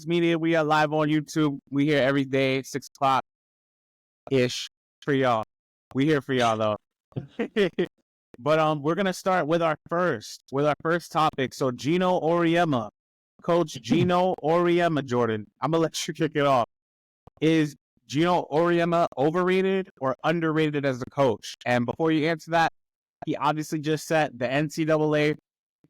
Media. We are live on YouTube. We here every day, 6 o'clock ish for y'all. We here for y'all though. But we're gonna start with our first topic. So Geno Auriemma, Coach Geno Auriemma, Jordan. I'm gonna let you kick it off. Is Geno Auriemma overrated or underrated as a coach? And before you answer that, he obviously just set the NCAA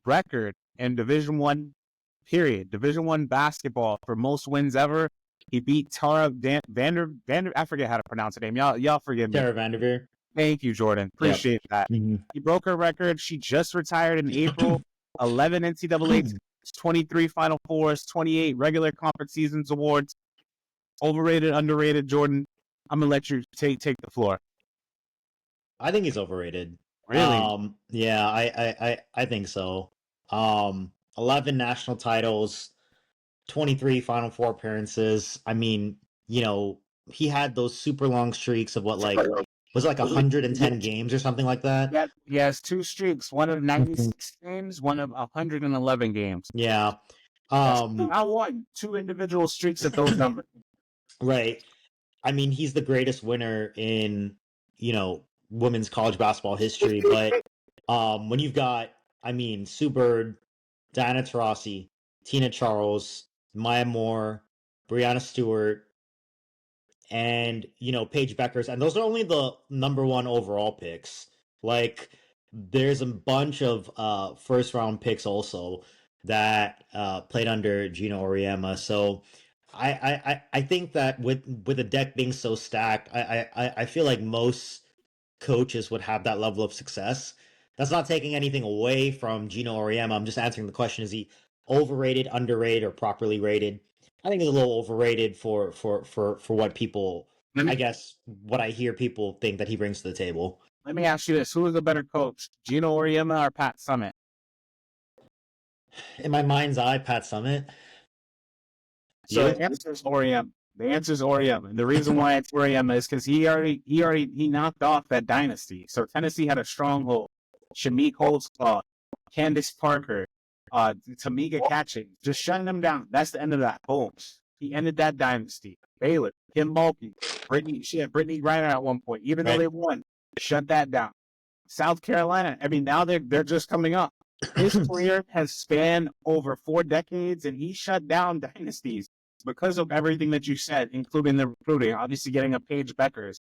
record in Division I basketball for most wins ever. He beat Tara Vander. I forget how to pronounce her name. Y'all forgive me. Tara Vanderveer. Thank you, Jordan. Appreciate that. Mm-hmm. He broke her record. She just retired in April. 11 NCAA, 23 Final Fours, 28 regular conference seasons awards. Overrated, underrated, Jordan. I'm gonna let you take the floor. I think he's overrated. Really? Yeah, I think so. 11 national titles, 23 Final Four appearances. I mean, he had those super long streaks of was it like 110 games or something like that? Yeah, he has two streaks, one of 96 games, one of 111 games. Yeah. I won 2 individual streaks at those numbers. Right. I mean, he's the greatest winner in, women's college basketball history. But when you've got, Sue Bird, Diana Taurasi, Tina Charles, Maya Moore, Breanna Stewart, and, Paige Beckers, and those are only the number 1 overall picks. Like, there's a bunch of first-round picks also that played under Geno Auriemma. So I think that with the deck being so stacked, I feel like most coaches would have that level of success. That's not taking anything away from Geno Auriemma. I'm just answering the question: is he overrated, underrated, or properly rated? I think he's a little overrated for what people, I guess, what I hear people think that he brings to the table. Let me ask you this: who is a better coach, Geno Auriemma or Pat Summitt? In my mind's eye, Pat Summitt. So the answer is Auriemma. The answer is Auriemma. The reason why it's Auriemma is because he knocked off that dynasty. So Tennessee had a stronghold. Shamik Holdsclaw, Candace Parker, Tamika Catching, just shutting them down. That's the end of that. Boom. He ended that dynasty. Baylor, Kim Mulkey, Brittany Griner at one point. Even though they won, shut that down. South Carolina, now they're just coming up. His career has spanned over 4 decades, and he shut down dynasties because of everything that you said, including the recruiting, obviously getting a Paige Beckers.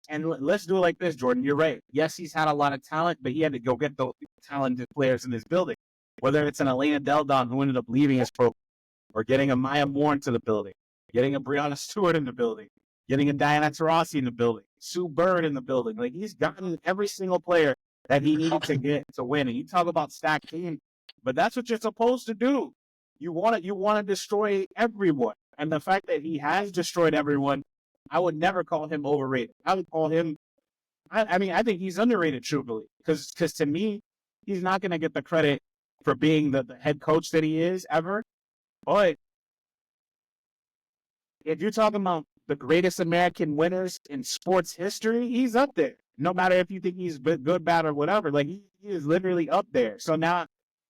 And let's do it like this, Jordan. You're right. Yes, he's had a lot of talent, but he had to go get the talented players in his building. Whether it's an Elena Deldon who ended up leaving his program, or getting a Maya Moore into the building, getting a Breanna Stewart in the building, getting a Diana Taurasi in the building, Sue Bird in the building. Like, he's gotten every single player that he needed to get to win. And you talk about stacked team, but that's what you're supposed to do. You want to destroy everyone. And the fact that he has destroyed everyone, I would never call him overrated. I would call him, I think he's underrated, truthfully. Because to me, he's not going to get the credit for being the head coach that he is ever. But if you're talking about the greatest American winners in sports history, he's up there. No matter if you think he's good, bad, or whatever. Like, he is literally up there. So now,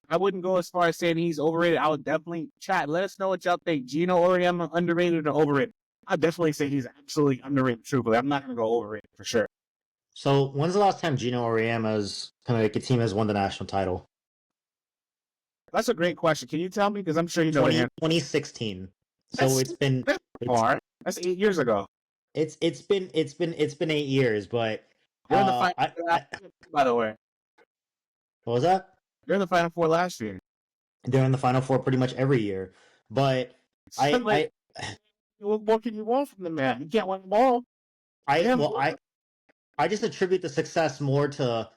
I wouldn't go as far as saying he's overrated. I would definitely chat. Let us know what y'all think. Geno Auriemma, underrated or overrated? I'd definitely say he's absolutely underrated, truthfully. I'm not going to go overrated for sure. So, when's the last time Geno Auriemma's Connecticut team has won the national title? That's a great question. Can you tell me? Because I'm sure you know. 2016. So it's been far. That's 8 years ago. It's been 8 years, but you're in the Final Four, by the way. What was that? You're in the Final Four last year. They're in the Final Four pretty much every year, but what can you want from the man? You can't win them all. I just attribute the success more to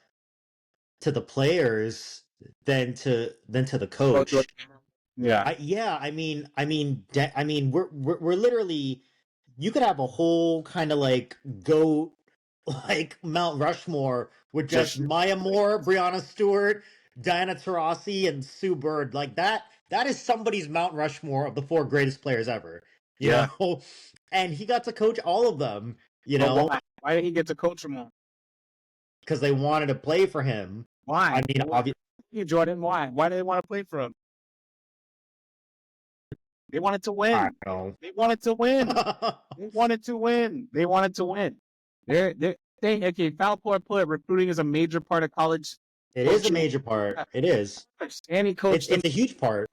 the players than to the coach. Yeah. We're literally, you could have a whole kind of like Mount Rushmore with just Maya Moore, Breanna Stewart, Diana Taurasi, and Sue Bird. Like that is somebody's Mount Rushmore of the 4 greatest players ever. You know? And he got to coach all of them, know. Why did he get to coach them all? Because they wanted to play for him. Why? Obviously, Jordan, why? Why do they want to play for him? They wanted to I win. know. They wanted to win. They wanted to win. They wanted to win. Okay, Falport put recruiting is a major part of college. It is a major part. It is. And he coached It's a huge part.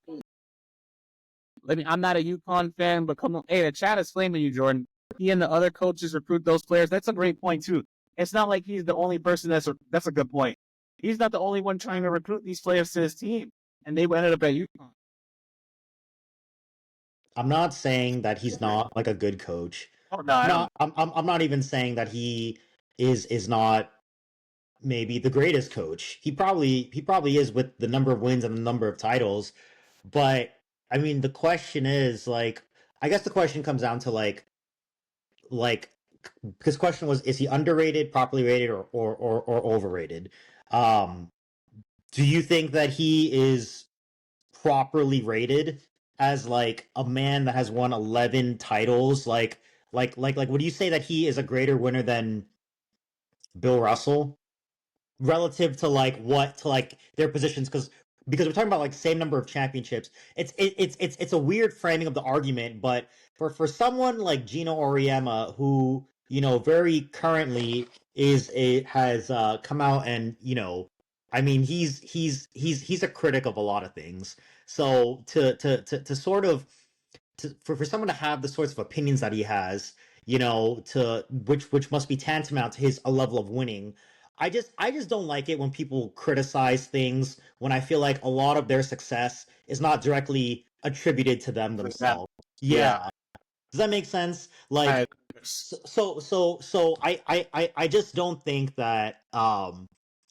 I'm not a UConn fan, but come on. Hey, the chat is flaming you, Jordan. He and the other coaches recruit those players. That's a great point, too. It's not like he's the only person that's a good point. He's not the only one trying to recruit these players to his team. And they ended up at UConn. I'm not saying that he's not like a good coach. Oh, no, I'm not even saying that he is not maybe the greatest coach. He probably is with the number of wins and the number of titles. But I mean, the question is like, I guess the question comes down to like because question was, is he underrated, properly rated, or overrated? Do you think that he is properly rated as like a man that has won 11 titles? Would you say that he is a greater winner than Bill Russell relative to like what to like their positions? Because we're talking about like same number of championships. It's a weird framing of the argument, but for someone like Geno Auriemma, who very currently has come out and I mean he's a critic of a lot of things. So to sort of for someone to have the sorts of opinions that he has, to which must be tantamount to his a level of winning. I just don't like it when people criticize things when I feel like a lot of their success is not directly attributed to them themselves. Yeah. Does that make sense? Like so I just don't think that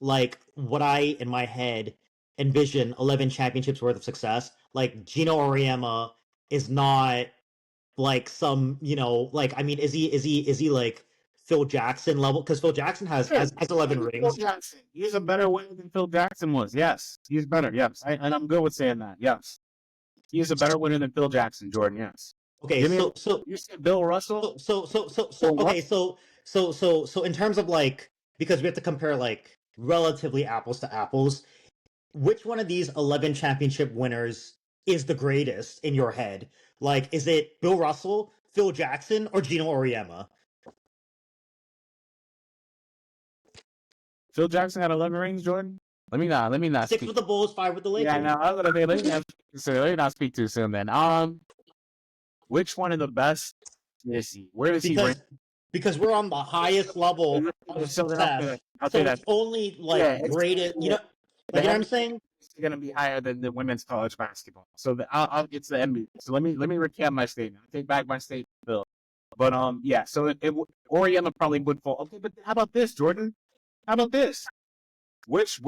like what I in my head envision 11 championships worth of success, like Geno Auriemma is not like some, like I mean is he like Phil Jackson level? Because Phil Jackson has 11 rings. Phil Jackson. He's a better winner than Phil Jackson was. Yes, he's better. Yes, and I'm good with saying that. Yes, he's a better winner than Phil Jackson, Jordan. Yes. Okay, so you said Bill Russell. Okay, so in terms of like, because we have to compare like relatively apples to apples, which one of these 11 championship winners is the greatest in your head? Like, is it Bill Russell, Phil Jackson, or Geno Auriemma? Phil Jackson had 11 rings, Jordan. Let me not. 6 with the Bulls, 5 with the Lakers. Yeah, no, I was gonna say let me not speak too soon. Then, which one of the best? Where does he rank? Because we're on the highest level of success. I'll say that. It's only like graded. You know what I'm saying? It's going to be higher than the women's college basketball. So I'll get to the NBA. So let me recap my statement. I take back my statement, Bill. But yeah. So Auriemma probably would fall. Okay, but how about this, Jordan? How about this? Which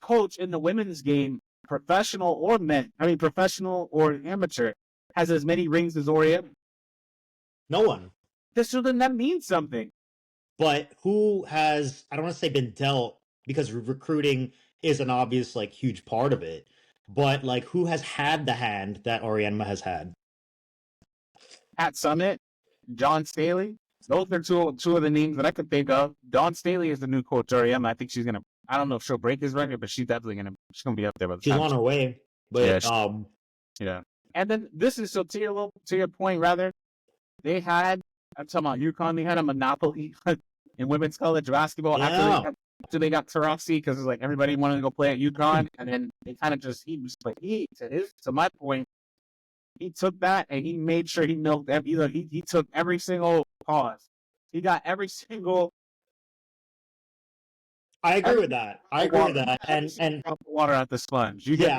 coach in the women's game, professional or amateur, has as many rings as Auriemma? No one. So then that means something. But who has, I don't want to say been dealt, because recruiting is an obvious, like, huge part of it. But, like, who has had the hand that Auriemma has had? At Summitt, John Staley. Those are two of the names that I could think of. Dawn Staley is the new coach, Auriemma. I think she's going to, I don't know if she'll break his record, but she's definitely going to be up there. She's on her way. But, yeah. And then this is, so to your point, rather, they had, I'm talking about UConn, they had a monopoly in women's college basketball after they got Taurasi, because it's like everybody wanted to go play at UConn, and then they kind of to my point, he took that and he made sure he milked he took every single pause. He got every single. I agree with that. And water out the sponge. Yeah,